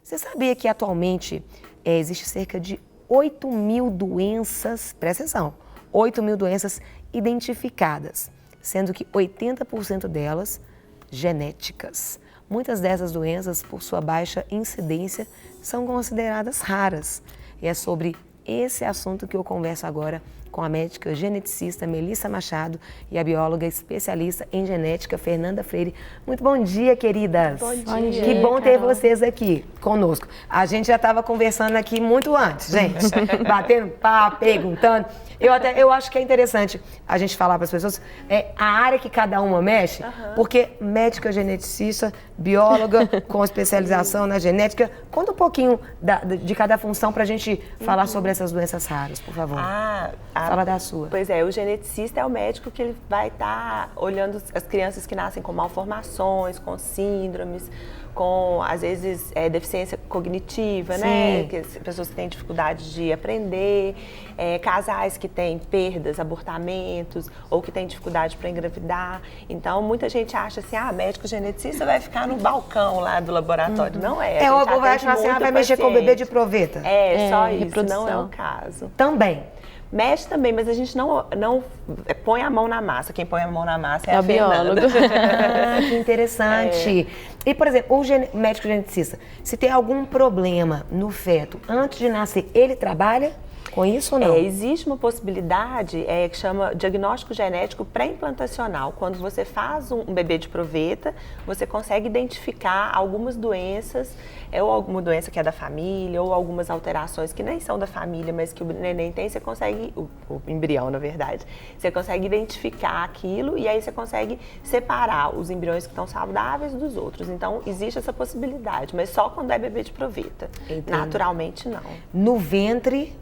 Você sabia que atualmente existe cerca de 8.000 doenças, presta atenção, 8.000 doenças identificadas, sendo que 80% delas genéticas. Muitas dessas doenças, por sua baixa incidência, são consideradas raras. E é sobre esse assunto que eu converso agora com a médica geneticista Melissa Machado e a bióloga especialista em genética Fernanda Freire. Muito bom dia, queridas. Bom dia. Que bom ter Carol. vocês aqui conosco. A gente já estava conversando aqui muito antes, gente. Batendo papo, perguntando. Eu acho que é interessante a gente falar para as pessoas a área que cada uma mexe, porque médica geneticista, bióloga com especialização na genética. Conta um pouquinho de cada função para a gente falar sobre essas doenças raras, por favor. Fala da sua. Pois é, o geneticista é o médico que ele vai estar olhando as crianças que nascem com malformações, com síndromes, com, às vezes, deficiência cognitiva, Sim. né? Pessoas que têm dificuldade de aprender, casais que têm perdas, abortamentos, ou que têm dificuldade para engravidar. Então, muita gente acha assim, médico geneticista vai ficar no balcão lá do laboratório. Não é. O povo vai achar assim, vai mexer com o bebê de proveta. Só isso, reprodução. não é o caso. Também. Mexe também, mas a gente não põe a mão na massa. Quem põe a mão na massa é É a o biólogo. Fernanda. Que interessante. E, por exemplo, o médico geneticista, se tem algum problema no feto antes de nascer, ele trabalha com isso ou não? Existe uma possibilidade que chama diagnóstico genético pré-implantacional. Quando você faz um bebê de proveta, você consegue identificar algumas doenças, ou alguma doença que é da família, ou algumas alterações que nem são da família, mas que o neném tem, você consegue, o embrião na verdade, você consegue identificar aquilo e aí você consegue separar os embriões que estão saudáveis dos outros. Então, existe essa possibilidade, mas só quando é bebê de proveta. Entendi. Naturalmente, não. No ventre...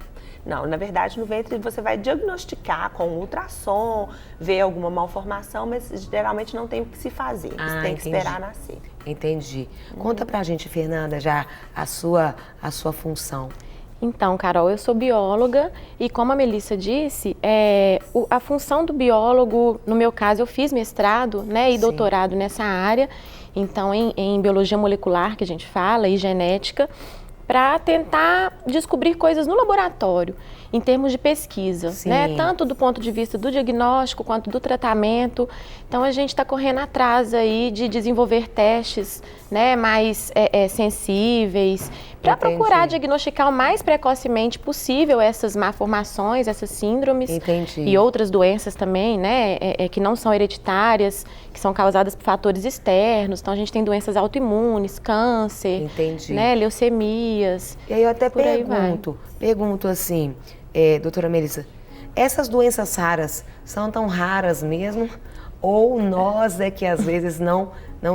Não, na verdade, no ventre você vai diagnosticar com ultrassom, ver alguma malformação, mas geralmente não tem o que se fazer, você tem que esperar nascer. Entendi. Conta pra gente, Fernanda, já a sua função. Então, Carol, eu sou bióloga e, como a Melissa disse, a função do biólogo, no meu caso, eu fiz mestrado, né, e doutorado nessa área, então em biologia molecular, que a gente fala, e genética, para tentar descobrir coisas no laboratório, em termos de pesquisa, né? Tanto do ponto de vista do diagnóstico quanto do tratamento. Então, a gente está correndo atrás aí de desenvolver testes, né, mais sensíveis, para procurar diagnosticar o mais precocemente possível essas malformações, essas síndromes e outras doenças também, né, que não são hereditárias, que são causadas por fatores externos. Então, a gente tem doenças autoimunes, câncer, né, leucemias. E aí eu até pergunto assim, doutora Melissa, essas doenças raras são tão raras mesmo? Ou nós que às vezes não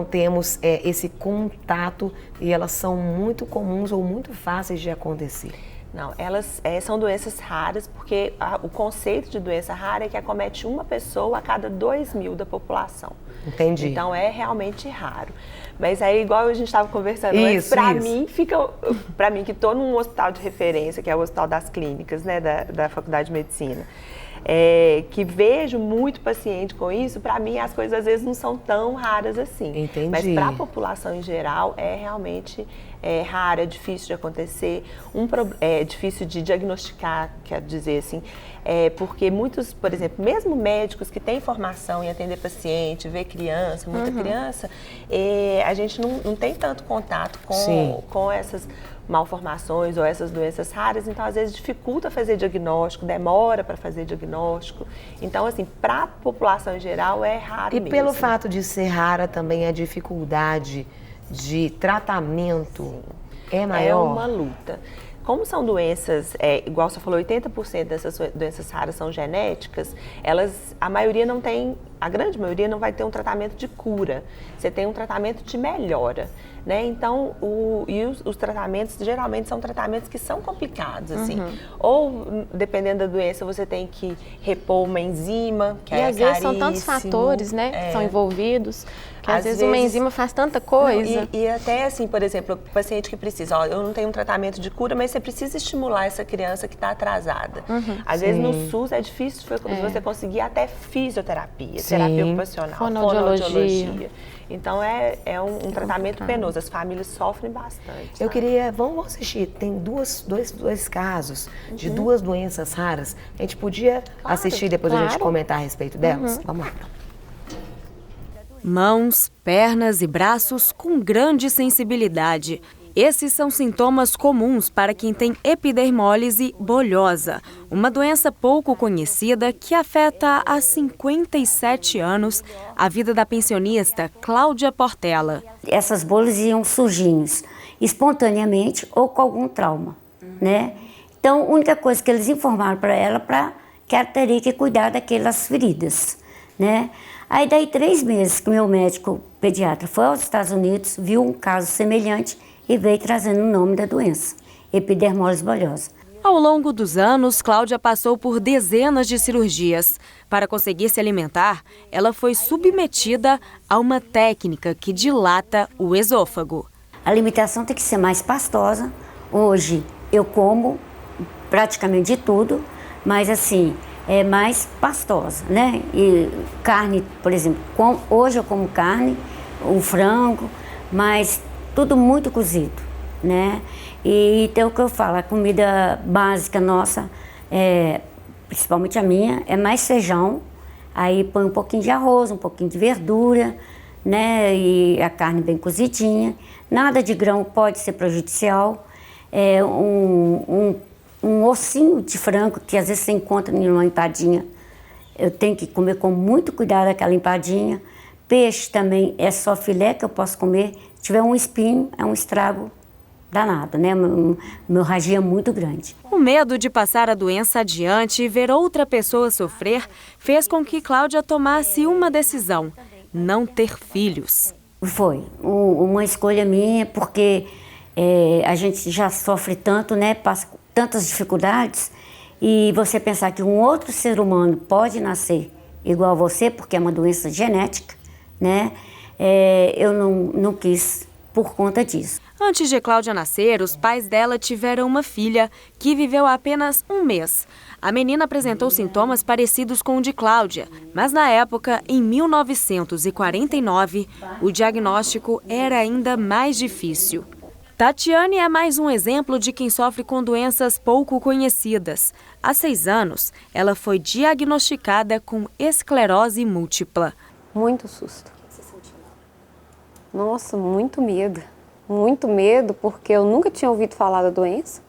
temos esse contato e elas são muito comuns ou muito fáceis de acontecer? Não, elas são doenças raras porque o conceito de doença rara é que acomete uma pessoa a cada 2.000 da população. Entendi. Então é realmente raro. Mas aí, igual a gente estava conversando antes, para mim que estou num hospital de referência, que é o Hospital das Clínicas, né, da Faculdade de Medicina, que vejo muito paciente com isso, para mim as coisas às vezes não são tão raras assim. Entendi. Mas para a população em geral é realmente raro, é difícil de acontecer, é difícil de diagnosticar, quero dizer assim, porque muitos, por exemplo, mesmo médicos que têm formação em atender paciente, ver criança, muita criança, a gente não tem tanto contato com essas malformações ou essas doenças raras, então às vezes dificulta fazer diagnóstico, demora para fazer diagnóstico. Então, assim, para a população em geral é raro mesmo. E pelo fato de ser rara também a dificuldade de tratamento é maior? É uma luta. Como são doenças, igual você falou, 80% dessas doenças raras são genéticas, a maioria não tem, a grande maioria não vai ter um tratamento de cura, você tem um tratamento de melhora, né? Então, os tratamentos geralmente são tratamentos que são complicados, assim. Ou, dependendo da doença, você tem que repor uma enzima, que às vezes são tantos fatores, né, que são envolvidos, que às vezes uma enzima faz tanta coisa. E até assim, por exemplo, o paciente que precisa, eu não tenho um tratamento de cura, mas você precisa estimular essa criança que está atrasada. Às vezes no SUS é difícil você conseguir até fisioterapia. terapia ocupacional, fonoaudiologia. Então é um tratamento penoso, as famílias sofrem bastante. Eu queria, vamos assistir, tem dois casos de duas doenças raras. A gente podia assistir e depois a gente comentar a respeito delas? Vamos lá. Mãos, pernas e braços com grande sensibilidade. Esses são sintomas comuns para quem tem epidermólise bolhosa, uma doença pouco conhecida que afeta há 57 anos a vida da pensionista Cláudia Portela. Essas bolhas iam surgindo espontaneamente ou com algum trauma, né? Então, a única coisa que eles informaram para ela que ela teria que cuidar daquelas feridas, né? Aí, daí 3 meses que meu médico pediatra foi aos Estados Unidos, viu um caso semelhante e veio trazendo o nome da doença, epidermólise bolhosa. Ao longo dos anos, Cláudia passou por dezenas de cirurgias. Para conseguir se alimentar, ela foi submetida a uma técnica que dilata o esôfago. A alimentação tem que ser mais pastosa. Hoje eu como praticamente de tudo, mas assim, é mais pastosa, né? E carne, por exemplo, hoje eu como carne, o frango, mas tudo muito cozido, né? E então o que eu falo, a comida básica nossa, principalmente a minha, é mais feijão, aí põe um pouquinho de arroz, um pouquinho de verdura, né? E a carne bem cozidinha, nada de grão pode ser prejudicial, um ossinho de frango que às vezes você encontra em uma empadinha, eu tenho que comer com muito cuidado aquela empadinha. Peixe também é só filé que eu posso comer. Se tiver um espinho, é um estrago danado, né? Meu ragia é muito grande. O medo de passar a doença adiante e ver outra pessoa sofrer fez com que Cláudia tomasse uma decisão: não ter filhos. Foi uma escolha minha, porque a gente já sofre tanto, né? Passa tantas dificuldades, e você pensar que um outro ser humano pode nascer igual a você, porque é uma doença genética, né? Eu não quis por conta disso. Antes de Cláudia nascer, os pais dela tiveram uma filha que viveu apenas 1 mês. A menina apresentou sintomas parecidos com o de Cláudia, mas na época, em 1949, o diagnóstico era ainda mais difícil. Tatiane é mais um exemplo de quem sofre com doenças pouco conhecidas. Há 6 anos, ela foi diagnosticada com esclerose múltipla. Muito susto. Nossa, muito medo. Muito medo, porque eu nunca tinha ouvido falar da doença.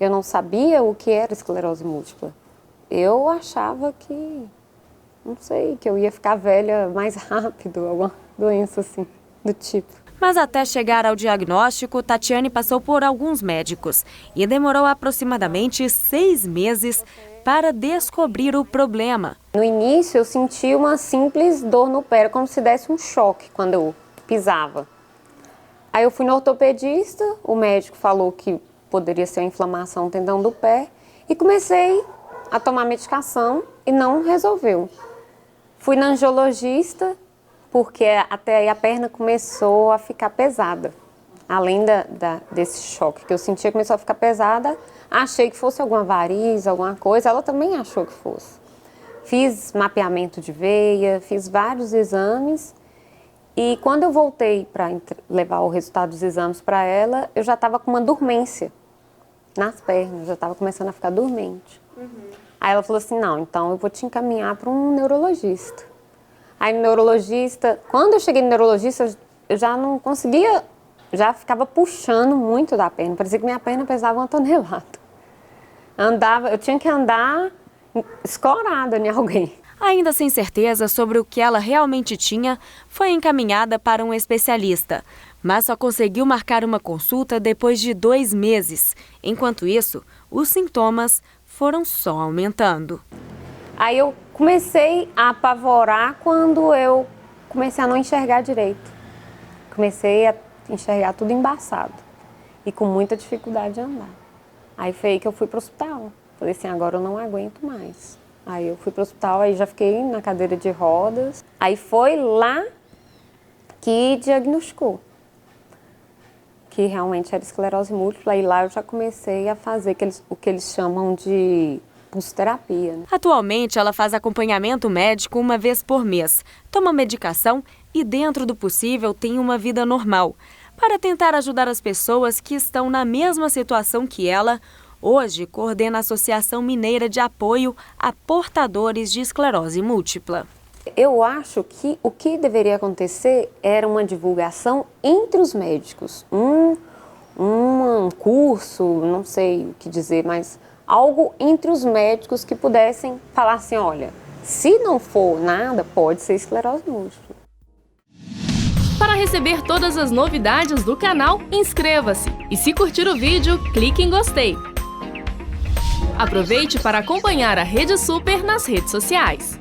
Eu não sabia o que era esclerose múltipla. Eu achava que, não sei, que eu ia ficar velha mais rápido, alguma doença assim, do tipo. Mas até chegar ao diagnóstico, Tatiane passou por alguns médicos e demorou aproximadamente 6 meses para descobrir o problema. No início eu senti uma simples dor no pé, como se desse um choque quando eu pisava. Aí eu fui no ortopedista, o médico falou que poderia ser uma inflamação no tendão do pé e comecei a tomar medicação e não resolveu. Fui na angiologista, porque até aí a perna começou a ficar pesada. Além desse choque que eu sentia, começou a ficar pesada. Achei que fosse alguma variz, alguma coisa. Ela também achou que fosse. Fiz mapeamento de veia, fiz vários exames. E quando eu voltei para levar o resultado dos exames para ela, eu já estava com uma dormência nas pernas, já estava começando a ficar dormente. Aí ela falou assim, não, então eu vou te encaminhar para um neurologista. Aí no neurologista, quando eu cheguei no neurologista, eu já não conseguia, já ficava puxando muito da perna, parecia que minha perna pesava 1 tonelada. Eu tinha que andar escorada em alguém. Ainda sem certeza sobre o que ela realmente tinha, foi encaminhada para um especialista, mas só conseguiu marcar uma consulta depois de 2 meses. Enquanto isso, os sintomas foram só aumentando. Aí eu comecei a apavorar quando eu comecei a não enxergar direito. Comecei a enxergar tudo embaçado e com muita dificuldade de andar. Aí foi aí que eu fui para o hospital. Falei assim, agora eu não aguento mais. Aí eu fui para o hospital, aí já fiquei na cadeira de rodas. Aí foi lá que diagnosticou que realmente era esclerose múltipla. E lá eu já comecei a fazer o que eles chamam de pulsoterapia. Né? Atualmente, ela faz acompanhamento médico uma vez por mês, toma medicação e, dentro do possível, tem uma vida normal. Para tentar ajudar as pessoas que estão na mesma situação que ela, hoje coordena a Associação Mineira de Apoio a Portadores de Esclerose Múltipla. Eu acho que o que deveria acontecer era uma divulgação entre os médicos, um curso, não sei o que dizer, mas algo entre os médicos que pudessem falar assim, olha, se não for nada, pode ser esclerose múltipla. Para receber todas as novidades do canal, inscreva-se e se curtir o vídeo, clique em gostei. Aproveite para acompanhar a Rede Super nas redes sociais.